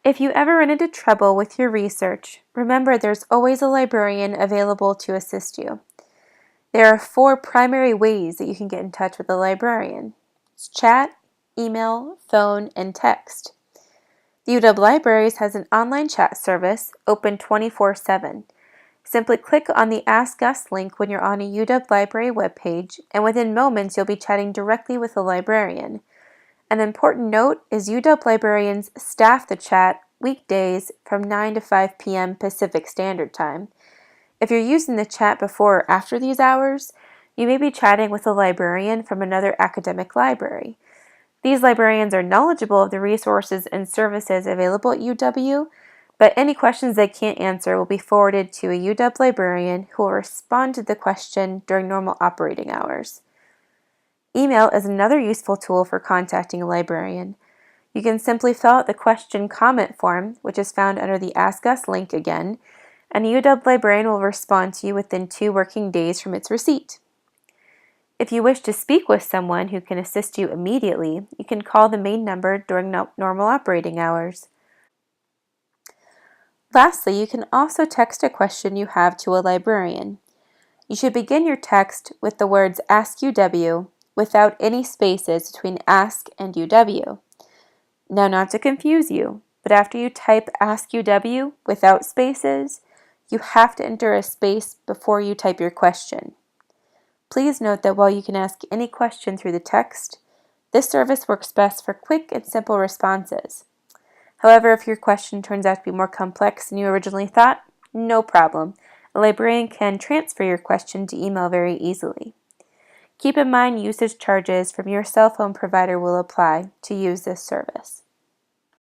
If you ever run into trouble with your research, remember there's always a librarian available to assist you. There are 4 primary ways that you can get in touch with a librarian. It's chat, email, phone, and text. The UW Libraries has an online chat service open 24/7. Simply click on the Ask Us link when you're on a UW Library webpage, and within moments you'll be chatting directly with a librarian. An important note is UW librarians staff the chat weekdays from 9 to 5 p.m. Pacific Standard Time. If you're using the chat before or after these hours, you may be chatting with a librarian from another academic library. These librarians are knowledgeable of the resources and services available at UW, but any questions they can't answer will be forwarded to a UW librarian who will respond to the question during normal operating hours. Email is another useful tool for contacting a librarian. You can simply fill out the question comment form, which is found under the Ask Us link again, and a UW librarian will respond to you within 2 working days from its receipt. If you wish to speak with someone who can assist you immediately, you can call the main number during normal operating hours. Lastly, you can also text a question you have to a librarian. You should begin your text with the words Ask UW without any spaces between Ask and UW. Now, not to confuse you, but after you type Ask UW without spaces, you have to enter a space before you type your question. Please note that while you can ask any question through the text, this service works best for quick and simple responses. However, if your question turns out to be more complex than you originally thought, no problem. A librarian can transfer your question to email very easily. Keep in mind usage charges from your cell phone provider will apply to use this service.